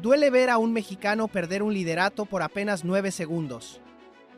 Duele ver a un mexicano perder un liderato por apenas 9 segundos.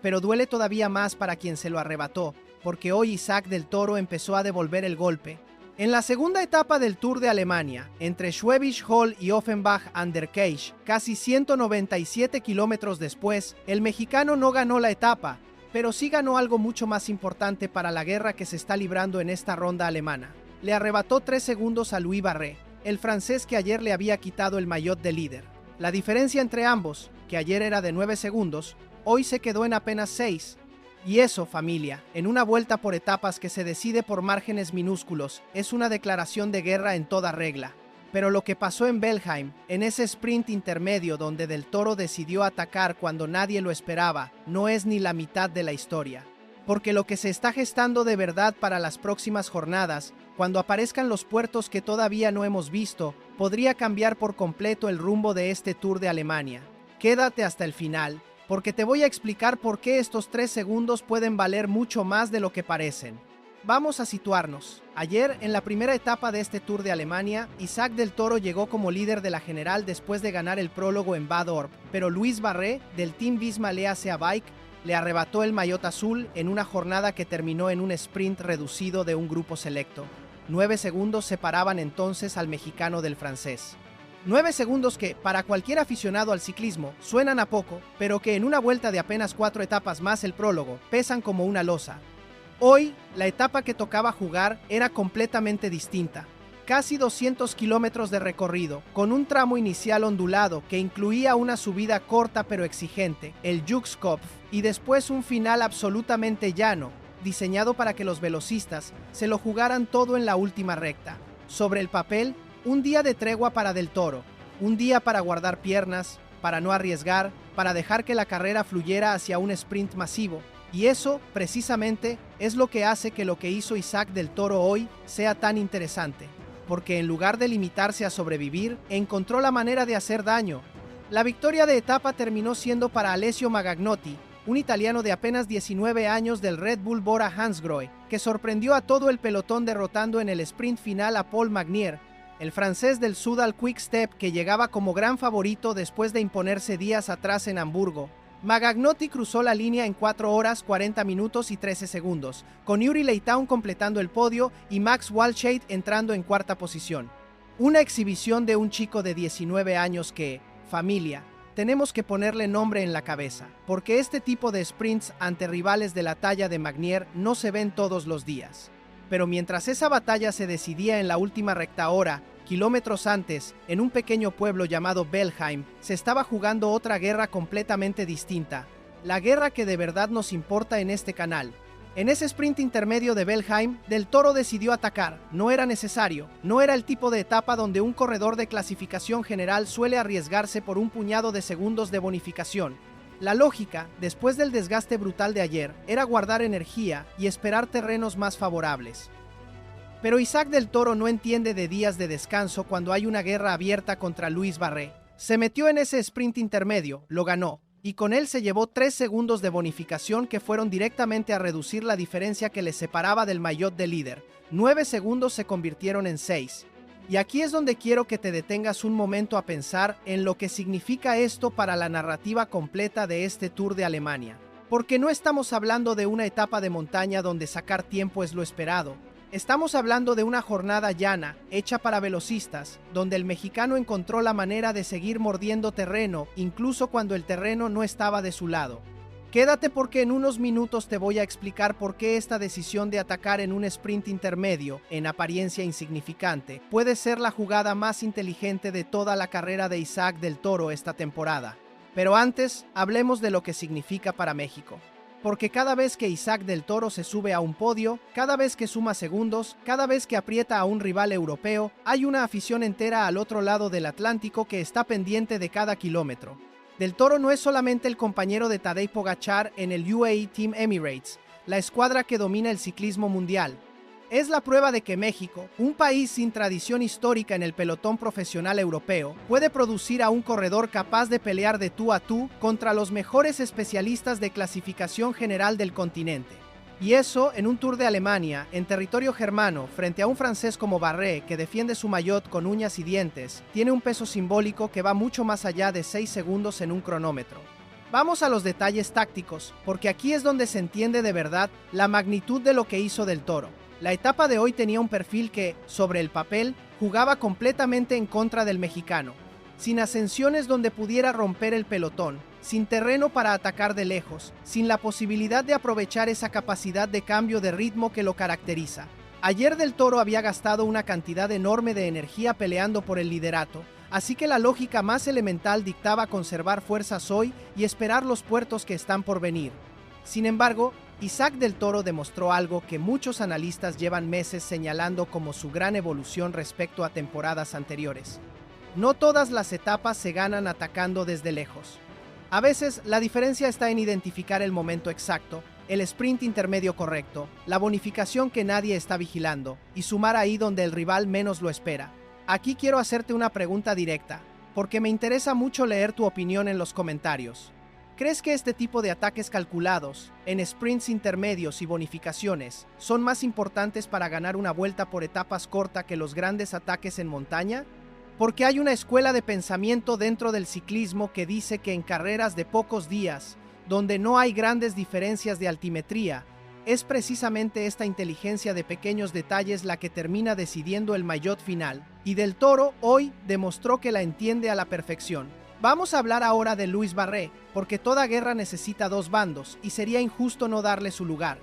Pero duele todavía más para quien se lo arrebató, porque hoy Isaac del Toro empezó a devolver el golpe. En la segunda etapa del Tour de Alemania, entre Schwäbisch Hall y Offenbach an der Queich, casi 197 kilómetros después, el mexicano no ganó la etapa, pero sí ganó algo mucho más importante para la guerra que se está librando en esta ronda alemana. Le arrebató 3 segundos a Louis Barré, el francés que ayer le había quitado el maillot de líder. La diferencia entre ambos, que ayer era de 9 segundos, hoy se quedó en apenas 6. Y eso, familia, en una vuelta por etapas que se decide por márgenes minúsculos, es una declaración de guerra en toda regla. Pero lo que pasó en Belheim, en ese sprint intermedio donde Del Toro decidió atacar cuando nadie lo esperaba, no es ni la mitad de la historia. Porque lo que se está gestando de verdad para las próximas jornadas, cuando aparezcan los puertos que todavía no hemos visto, podría cambiar por completo el rumbo de este Tour de Alemania. Quédate hasta el final, porque te voy a explicar por qué estos 3 segundos pueden valer mucho más de lo que parecen. Vamos a situarnos. Ayer, en la primera etapa de este Tour de Alemania, Isaac del Toro llegó como líder de la general después de ganar el prólogo en Bad Orb, pero Louis Barré, del Team Visma Lease Bike, le arrebató el maillot azul en una jornada que terminó en un sprint reducido de un grupo selecto. 9 segundos separaban entonces al mexicano del francés. 9 segundos que, para cualquier aficionado al ciclismo, suenan a poco, pero que en una vuelta de apenas 4 etapas más el prólogo, pesan como una losa. Hoy, la etapa que tocaba jugar era completamente distinta. Casi 200 kilómetros de recorrido, con un tramo inicial ondulado que incluía una subida corta pero exigente, el Jukskopf, y después un final absolutamente llano, diseñado para que los velocistas se lo jugaran todo en la última recta. Sobre el papel, un día de tregua para Del Toro, un día para guardar piernas, para no arriesgar, para dejar que la carrera fluyera hacia un sprint masivo. Y eso, precisamente, es lo que hace que lo que hizo Isaac del Toro hoy sea tan interesante. Porque en lugar de limitarse a sobrevivir, encontró la manera de hacer daño. La victoria de etapa terminó siendo para Alessio Magagnotti, un italiano de apenas 19 años del Red Bull Bora Hansgrohe, que sorprendió a todo el pelotón derrotando en el sprint final a Paul Magnier, el francés del Soudal Quick Step que llegaba como gran favorito después de imponerse días atrás en Hamburgo. Magagnotti cruzó la línea en 4 horas 40 minutos y 13 segundos, con Yuri Leitoun completando el podio y Max Walscheid entrando en cuarta posición. Una exhibición de un chico de 19 años que, familia, tenemos que ponerle nombre en la cabeza, porque este tipo de sprints ante rivales de la talla de Magnier no se ven todos los días. Pero mientras esa batalla se decidía en la última recta hora, kilómetros antes, en un pequeño pueblo llamado Belheim, se estaba jugando otra guerra completamente distinta, la guerra que de verdad nos importa en este canal. En ese sprint intermedio de Belheim, Del Toro decidió atacar, no era necesario, no era el tipo de etapa donde un corredor de clasificación general suele arriesgarse por un puñado de segundos de bonificación. La lógica, después del desgaste brutal de ayer, era guardar energía y esperar terrenos más favorables. Pero Isaac del Toro no entiende de días de descanso cuando hay una guerra abierta contra Louis Barré. Se metió en ese sprint intermedio, lo ganó, y con él se llevó 3 segundos de bonificación que fueron directamente a reducir la diferencia que le separaba del maillot de líder. 9 segundos se convirtieron en 6. Y aquí es donde quiero que te detengas un momento a pensar en lo que significa esto para la narrativa completa de este Tour de Alemania. Porque no estamos hablando de una etapa de montaña donde sacar tiempo es lo esperado. Estamos hablando de una jornada llana, hecha para velocistas, donde el mexicano encontró la manera de seguir mordiendo terreno, incluso cuando el terreno no estaba de su lado. Quédate porque en unos minutos te voy a explicar por qué esta decisión de atacar en un sprint intermedio, en apariencia insignificante, puede ser la jugada más inteligente de toda la carrera de Isaac del Toro esta temporada. Pero antes, hablemos de lo que significa para México. Porque cada vez que Isaac del Toro se sube a un podio, cada vez que suma segundos, cada vez que aprieta a un rival europeo, hay una afición entera al otro lado del Atlántico que está pendiente de cada kilómetro. Del Toro no es solamente el compañero de Tadej Pogačar en el UAE Team Emirates, la escuadra que domina el ciclismo mundial. Es la prueba de que México, un país sin tradición histórica en el pelotón profesional europeo, puede producir a un corredor capaz de pelear de tú a tú contra los mejores especialistas de clasificación general del continente. Y eso en un Tour de Alemania, en territorio germano, frente a un francés como Bardet, que defiende su maillot con uñas y dientes, tiene un peso simbólico que va mucho más allá de 6 segundos en un cronómetro. Vamos a los detalles tácticos, porque aquí es donde se entiende de verdad la magnitud de lo que hizo Del Toro. La etapa de hoy tenía un perfil que, sobre el papel, jugaba completamente en contra del mexicano. Sin ascensiones donde pudiera romper el pelotón, sin terreno para atacar de lejos, sin la posibilidad de aprovechar esa capacidad de cambio de ritmo que lo caracteriza. Ayer Del Toro había gastado una cantidad enorme de energía peleando por el liderato, así que la lógica más elemental dictaba conservar fuerzas hoy y esperar los puertos que están por venir. Sin embargo, Isaac Del Toro demostró algo que muchos analistas llevan meses señalando como su gran evolución respecto a temporadas anteriores. No todas las etapas se ganan atacando desde lejos. A veces, la diferencia está en identificar el momento exacto, el sprint intermedio correcto, la bonificación que nadie está vigilando, y sumar ahí donde el rival menos lo espera. Aquí quiero hacerte una pregunta directa, porque me interesa mucho leer tu opinión en los comentarios. ¿Crees que este tipo de ataques calculados, en sprints intermedios y bonificaciones, son más importantes para ganar una vuelta por etapas cortas que los grandes ataques en montaña? Porque hay una escuela de pensamiento dentro del ciclismo que dice que en carreras de pocos días, donde no hay grandes diferencias de altimetría, es precisamente esta inteligencia de pequeños detalles la que termina decidiendo el maillot final, y Del Toro hoy demostró que la entiende a la perfección. Vamos a hablar ahora de Louis Bardet, porque toda guerra necesita dos bandos, y sería injusto no darle su lugar.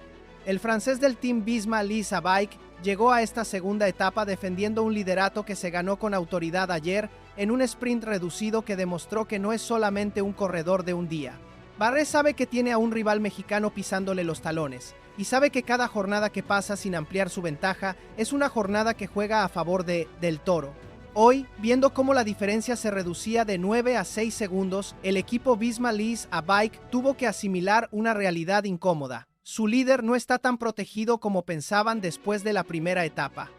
El francés del Team Visma-Lease Bike llegó a esta segunda etapa defendiendo un liderato que se ganó con autoridad ayer en un sprint reducido que demostró que no es solamente un corredor de un día. Bardet sabe que tiene a un rival mexicano pisándole los talones, y sabe que cada jornada que pasa sin ampliar su ventaja es una jornada que juega a favor de Del Toro. Hoy, viendo cómo la diferencia se reducía de 9 a 6 segundos, el equipo Visma-Lease Bike tuvo que asimilar una realidad incómoda. Su líder no está tan protegido como pensaban después de la primera etapa.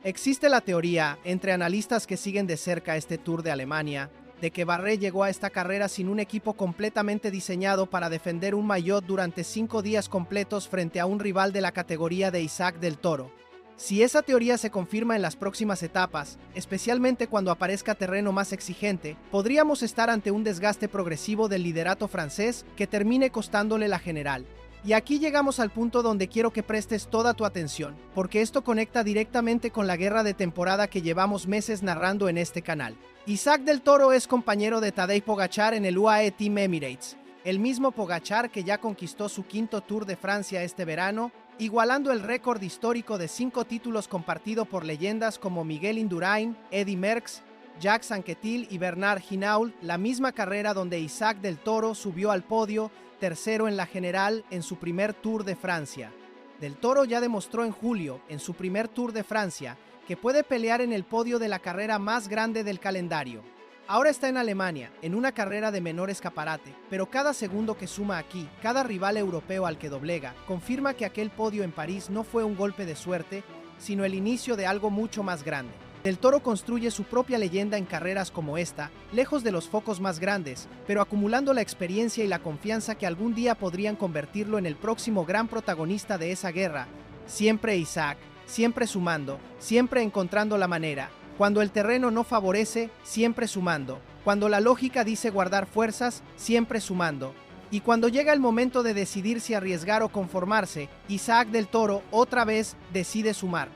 Existe la teoría, entre analistas que siguen de cerca este Tour de Alemania, de que Bardet llegó a esta carrera sin un equipo completamente diseñado para defender un maillot durante 5 días completos frente a un rival de la categoría de Isaac Del Toro. Si esa teoría se confirma en las próximas etapas, especialmente cuando aparezca terreno más exigente, podríamos estar ante un desgaste progresivo del liderato francés que termine costándole la general. Y aquí llegamos al punto donde quiero que prestes toda tu atención, porque esto conecta directamente con la guerra de temporada que llevamos meses narrando en este canal. Isaac Del Toro es compañero de Tadej Pogačar en el UAE Team Emirates, el mismo Pogačar que ya conquistó su quinto Tour de Francia este verano, igualando el récord histórico de 5 títulos compartido por leyendas como Miguel Indurain, Eddy Merckx, Jacques Anquetil y Bernard Hinault, la misma carrera donde Isaac Del Toro subió al podio, tercero en la general en su primer Tour de Francia. Del Toro ya demostró en julio, en su primer Tour de Francia, que puede pelear en el podio de la carrera más grande del calendario. Ahora está en Alemania, en una carrera de menor escaparate, pero cada segundo que suma aquí, cada rival europeo al que doblega, confirma que aquel podio en París no fue un golpe de suerte, sino el inicio de algo mucho más grande. Del Toro construye su propia leyenda en carreras como esta, lejos de los focos más grandes, pero acumulando la experiencia y la confianza que algún día podrían convertirlo en el próximo gran protagonista de esa guerra. Siempre Isaac, siempre sumando, siempre encontrando la manera. Cuando el terreno no favorece, siempre sumando. Cuando la lógica dice guardar fuerzas, siempre sumando. Y cuando llega el momento de decidir si arriesgar o conformarse, Isaac Del Toro otra vez decide sumar.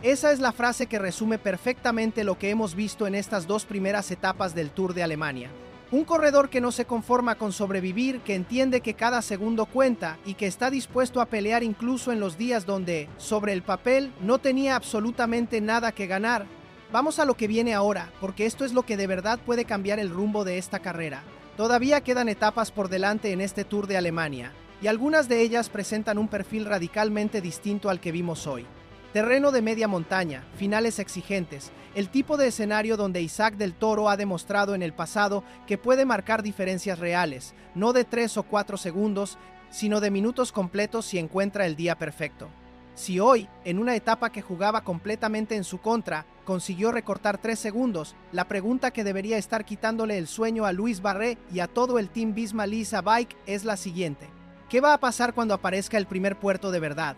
Esa es la frase que resume perfectamente lo que hemos visto en estas dos primeras etapas del Tour de Alemania. Un corredor que no se conforma con sobrevivir, que entiende que cada segundo cuenta y que está dispuesto a pelear incluso en los días donde, sobre el papel, no tenía absolutamente nada que ganar. Vamos a lo que viene ahora, porque esto es lo que de verdad puede cambiar el rumbo de esta carrera. Todavía quedan etapas por delante en este Tour de Alemania, y algunas de ellas presentan un perfil radicalmente distinto al que vimos hoy. Terreno de media montaña, finales exigentes, el tipo de escenario donde Isaac Del Toro ha demostrado en el pasado que puede marcar diferencias reales, no de 3 o 4 segundos, sino de minutos completos si encuentra el día perfecto. Si hoy, en una etapa que jugaba completamente en su contra, consiguió recortar 3 segundos, la pregunta que debería estar quitándole el sueño a Louis Bardet y a todo el Team Visma-Lease Bike es la siguiente. ¿Qué va a pasar cuando aparezca el primer puerto de verdad?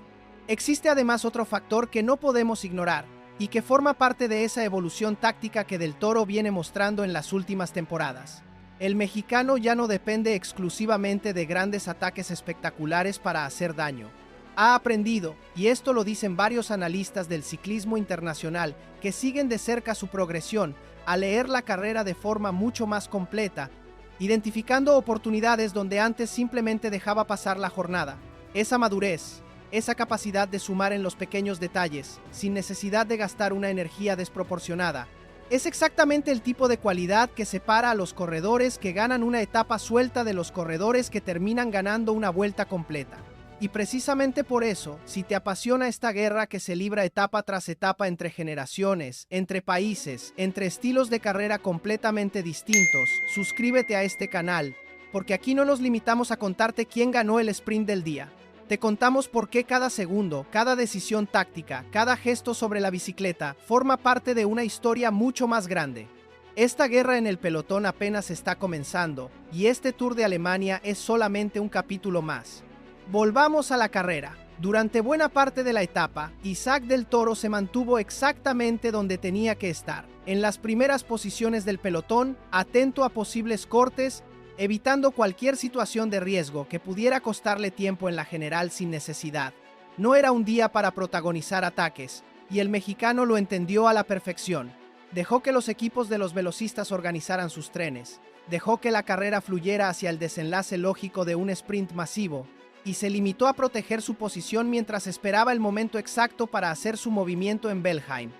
Existe además otro factor que no podemos ignorar, y que forma parte de esa evolución táctica que Del Toro viene mostrando en las últimas temporadas. El mexicano ya no depende exclusivamente de grandes ataques espectaculares para hacer daño. Ha aprendido, y esto lo dicen varios analistas del ciclismo internacional que siguen de cerca su progresión, a leer la carrera de forma mucho más completa, identificando oportunidades donde antes simplemente dejaba pasar la jornada. Esa madurez, esa capacidad de sumar en los pequeños detalles, sin necesidad de gastar una energía desproporcionada, es exactamente el tipo de cualidad que separa a los corredores que ganan una etapa suelta de los corredores que terminan ganando una vuelta completa. Y precisamente por eso, si te apasiona esta guerra que se libra etapa tras etapa entre generaciones, entre países, entre estilos de carrera completamente distintos, suscríbete a este canal, porque aquí no nos limitamos a contarte quién ganó el sprint del día. Te contamos por qué cada segundo, cada decisión táctica, cada gesto sobre la bicicleta forma parte de una historia mucho más grande. Esta guerra en el pelotón apenas está comenzando, y este Tour de Alemania es solamente un capítulo más. Volvamos a la carrera. Durante buena parte de la etapa, Isaac Del Toro se mantuvo exactamente donde tenía que estar, en las primeras posiciones del pelotón, atento a posibles cortes, evitando cualquier situación de riesgo que pudiera costarle tiempo en la general sin necesidad. No era un día para protagonizar ataques, y el mexicano lo entendió a la perfección. Dejó que los equipos de los velocistas organizaran sus trenes, dejó que la carrera fluyera hacia el desenlace lógico de un sprint masivo, y se limitó a proteger su posición mientras esperaba el momento exacto para hacer su movimiento en Belheim.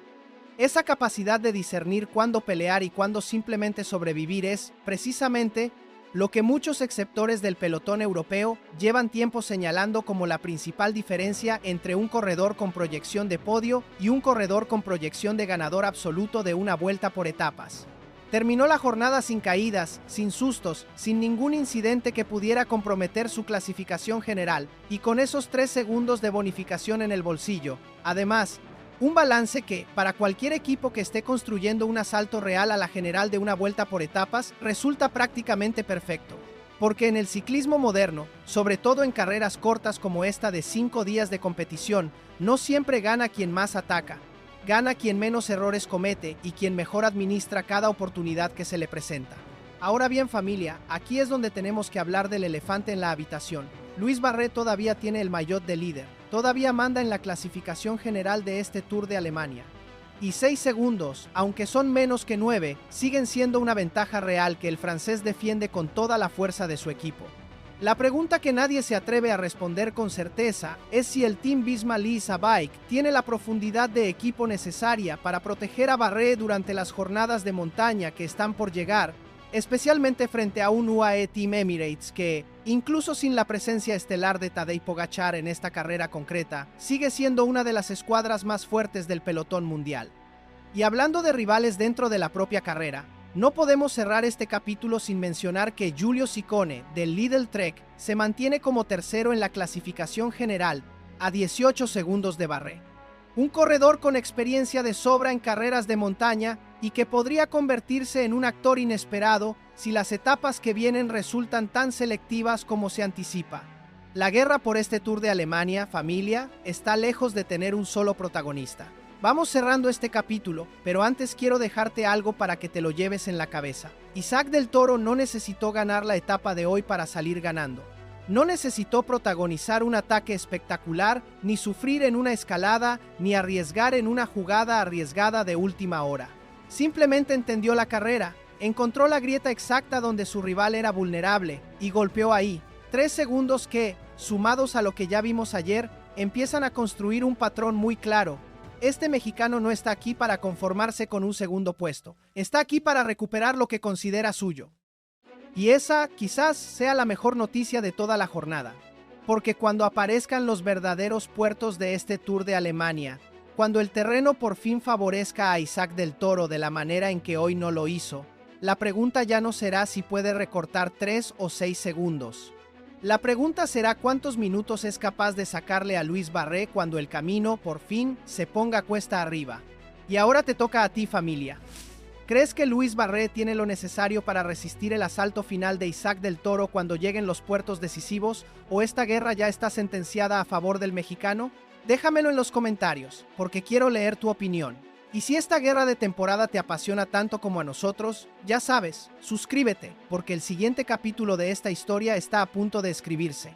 Esa capacidad de discernir cuándo pelear y cuándo simplemente sobrevivir es, precisamente, lo que muchos exceptores del pelotón europeo llevan tiempo señalando como la principal diferencia entre un corredor con proyección de podio y un corredor con proyección de ganador absoluto de una vuelta por etapas. Terminó la jornada sin caídas, sin sustos, sin ningún incidente que pudiera comprometer su clasificación general, y con esos 3 segundos de bonificación en el bolsillo. Además, un balance que, para cualquier equipo que esté construyendo un asalto real a la general de una vuelta por etapas, resulta prácticamente perfecto. Porque en el ciclismo moderno, sobre todo en carreras cortas como esta de 5 días de competición, no siempre gana quien más ataca. Gana quien menos errores comete y quien mejor administra cada oportunidad que se le presenta. Ahora bien, familia, aquí es donde tenemos que hablar del elefante en la habitación. Luis Barré todavía tiene el maillot de líder, todavía manda en la clasificación general de este Tour de Alemania. Y 6 segundos, aunque son menos que 9, siguen siendo una ventaja real que el francés defiende con toda la fuerza de su equipo. La pregunta que nadie se atreve a responder con certeza es si el Team Visma-Lease Bike tiene la profundidad de equipo necesaria para proteger a Barré durante las jornadas de montaña que están por llegar, especialmente frente a un UAE Team Emirates que, incluso sin la presencia estelar de Tadej Pogačar en esta carrera concreta, sigue siendo una de las escuadras más fuertes del pelotón mundial. Y hablando de rivales dentro de la propia carrera, no podemos cerrar este capítulo sin mencionar que Giulio Ciccone, del Lidl Trek, se mantiene como tercero en la clasificación general, a 18 segundos de Barré. Un corredor con experiencia de sobra en carreras de montaña y que podría convertirse en un actor inesperado si las etapas que vienen resultan tan selectivas como se anticipa. La guerra por este Tour de Alemania, familia, está lejos de tener un solo protagonista. Vamos cerrando este capítulo, pero antes quiero dejarte algo para que te lo lleves en la cabeza. Isaac Del Toro no necesitó ganar la etapa de hoy para salir ganando. No necesitó protagonizar un ataque espectacular, ni sufrir en una escalada, ni arriesgar en una jugada arriesgada de última hora. Simplemente entendió la carrera, encontró la grieta exacta donde su rival era vulnerable, y golpeó ahí. 3 segundos que, sumados a lo que ya vimos ayer, empiezan a construir un patrón muy claro. Este mexicano no está aquí para conformarse con un segundo puesto. Está aquí para recuperar lo que considera suyo. Y esa quizás sea la mejor noticia de toda la jornada. Porque cuando aparezcan los verdaderos puertos de este Tour de Alemania, cuando el terreno por fin favorezca a Isaac Del Toro de la manera en que hoy no lo hizo, la pregunta ya no será si puede recortar 3 o 6 segundos. La pregunta será cuántos minutos es capaz de sacarle a Luis Barré cuando el camino, por fin, se ponga cuesta arriba. Y ahora te toca a ti, familia. ¿Crees que Luis Barré tiene lo necesario para resistir el asalto final de Isaac del Toro cuando lleguen los puertos decisivos, o esta guerra ya está sentenciada a favor del mexicano? Déjamelo en los comentarios, porque quiero leer tu opinión. Y si esta guerra de temporada te apasiona tanto como a nosotros, ya sabes, suscríbete, porque el siguiente capítulo de esta historia está a punto de escribirse.